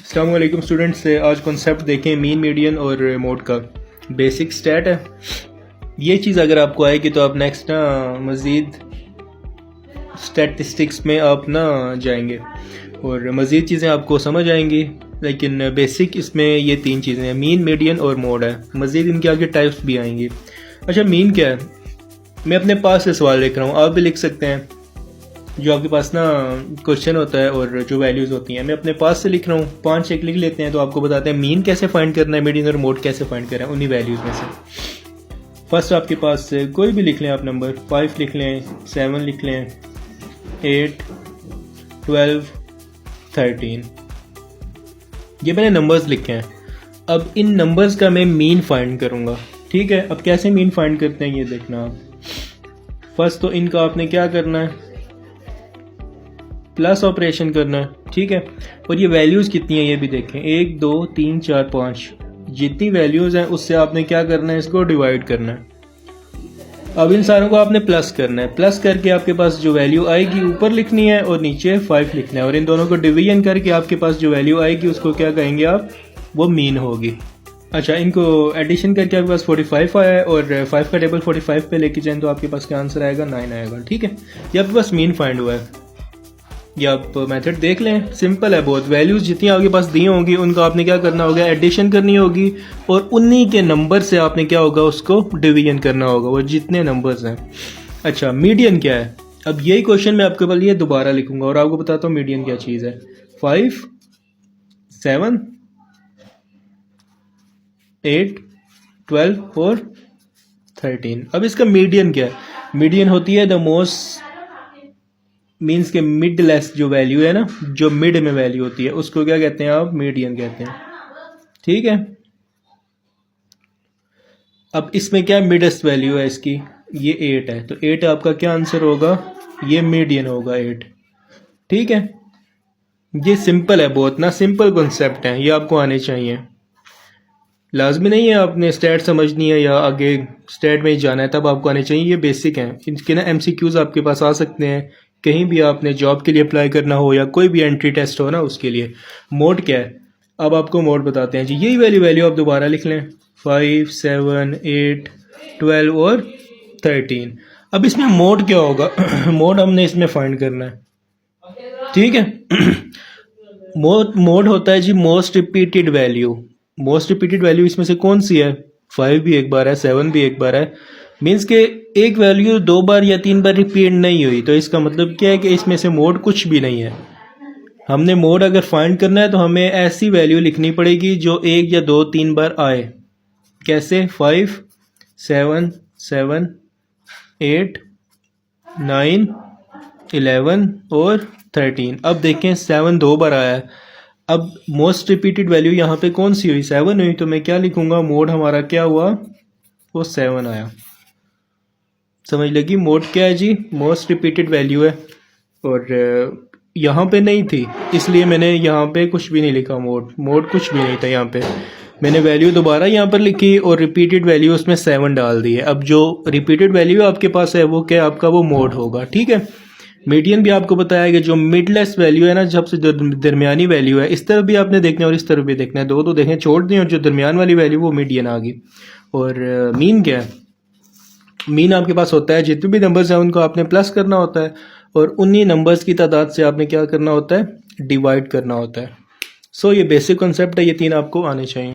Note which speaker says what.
Speaker 1: अस्सलाम वालेकुम स्टूडेंट्स, से आज कॉन्सेप्ट देखें मीन मीडियन और मोड का। बेसिक स्टैट है ये चीज़। अगर आपको आएगी तो आप नेक्स्ट ना मज़ीद स्टैटिस्टिक्स में आप ना जाएंगे और मज़ीद चीज़ें आपको समझ आएंगी। लेकिन बेसिक इसमें ये तीन चीज़ें हैं, मीन मीडियन और मोड है। मज़ीद इनके आगे टाइप्स भी आएंगी। अच्छा, मीन क्या है? मैं अपने पास से सवाल लिख रहा हूँ, आप भी लिख सकते हैं। जो आपके पास ना क्वेश्चन होता है और जो वैल्यूज़ होती हैं, मैं अपने पास से लिख रहा हूँ। 5 एक लिख लेते हैं तो आपको बताते हैं मीन कैसे फाइंड करना है, मीडियन और मोड कैसे फाइंड करना है उन्हीं वैल्यूज़ में से। फर्स्ट आपके पास से कोई भी लिख लें आप नंबर, 5 लिख लें, 7 लिख लें, 8, 12, 13। ये मैंने नंबर्स लिखे हैं। अब इन नंबर्स का मैं मीन फाइंड करूँगा। ठीक है, अब कैसे मीन फाइंड करते हैं ये देखना आप। फर्स्ट तो इनका आपने क्या करना है, प्लस ऑपरेशन करना है। ठीक है, और ये वैल्यूज़ कितनी है ये भी देखें, 1, 2, 3, 4, 5। जितनी वैल्यूज़ हैं उससे आपने क्या करना है, इसको डिवाइड करना है। अब इन सारों को आपने प्लस करना है। प्लस करके आपके पास जो वैल्यू आएगी ऊपर लिखनी है और नीचे 5 लिखना है, और इन दोनों को डिवीजन करके आपके पास जो वैल्यू आएगी उसको क्या कहेंगे आप, वो मीन होगी। अच्छा, इनको एडिशन करके आपके पास 45 आया है और 5 का टेबल 45 पे लेके जाएं तो आपके पास क्या आंसर आएगा, 9 आएगा। ठीक है, ये आपके पास मीन फाइंड हुआ है। ये आप मेथड देख लें, सिंपल है बहुत। वैल्यूज़ जितनी आपके पास दी होंगी उनका आपने क्या करना होगा, एडिशन करनी होगी, और उन्हीं के नंबर से आपने क्या होगा, उसको डिवीजन करना होगा, वो जितने नंबर्स हैं। अच्छा, मीडियन क्या है? अब यही क्वेश्चन मैं आपके लिए दोबारा लिखूंगा और आपको बताता हूँ मीडियन क्या चीज़ है। 5, 7, 8, 12 और 13। अब इसका मीडियन क्या है? मीडियन होती है द मोस्ट, मीन्स के मिड लेस जो वैल्यू है ना, जो मिड में वैल्यू होती है उसको क्या कहते हैं आप, मीडियन कहते हैं। ठीक है, अब इसमें क्या मिडेस्ट वैल्यू है इसकी, ये 8 है, तो 8 आपका क्या आंसर होगा, ये मीडियन होगा 8। ठीक है, ये सिंपल है बहुत ना, सिंपल कॉन्सेप्ट है, ये आपको आने चाहिए। लाजमी नहीं है आपने स्टैट समझनी है या आगे स्टैट में ही जाना है तब आपको आने चाहिए, ये बेसिक हैं। इनके ना MCQs आपके पास आ सकते हैं, कहीं भी आपने जॉब के लिए अप्लाई करना हो या कोई भी एंट्री टेस्ट हो ना उसके लिए। मोड क्या है, अब आपको मोड बताते हैं जी। यही वैल्यू आप दोबारा लिख लें, 5, 7, 8, 12 और 13। अब इसमें मोड क्या होगा मोड हमने इसमें फाइंड करना है। ठीक है मोड होता है जी most repeated value. Most repeated value इसमें से कौन सी है, 5 भी एक बार है, 7 भी एक बार है। मीन्स के एक वैल्यू 2 बार या 3 बार रिपीट नहीं हुई, तो इसका मतलब क्या है कि इसमें से मोड कुछ भी नहीं है। हमने मोड अगर फाइंड करना है तो हमें ऐसी वैल्यू लिखनी पड़ेगी जो 1 या 2, 3 बार आए। कैसे, 5, 7, 7, 8, 9, 11 और 13। अब देखें 7 2 बार आया है। अब मोस्ट रिपीटेड वैल्यू यहाँ पे कौन सी हुई, 7 हुई, तो मैं क्या लिखूंगा, मोड हमारा क्या हुआ, वो 7 आया। समझ लगी, मोड क्या है जी, मोस्ट रिपीटेड वैल्यू है। और यहाँ पे नहीं थी इसलिए मैंने यहाँ पे कुछ भी नहीं लिखा, मोड कुछ भी नहीं था यहाँ पे। मैंने वैल्यू दोबारा यहाँ पर लिखी और रिपीटेड वैल्यू उसमें 7 डाल दी है। अब जो रिपीटेड वैल्यू आपके पास है वो क्या आपका, वो मोड होगा। ठीक है, मीडियन भी आपको बताया कि जो मिडलेस वैल्यू है ना, सबसे जो दरमियानी वैल्यू है, इस तरफ भी आपने देखना है और इस तरफ भी देखना है, दो देखें छोड़ दें, और जो दरमियान वाली वैल्यू वो मीडियन आ गई। और मीन क्या है, मीन आपके पास होता है जितने भी नंबर्स हैं उनको आपने प्लस करना होता है और उन्हीं नंबर्स की तादाद से आपने क्या करना होता है, डिवाइड करना होता है। सो ये बेसिक कॉन्सेप्ट है, ये 3 आपको आने चाहिए।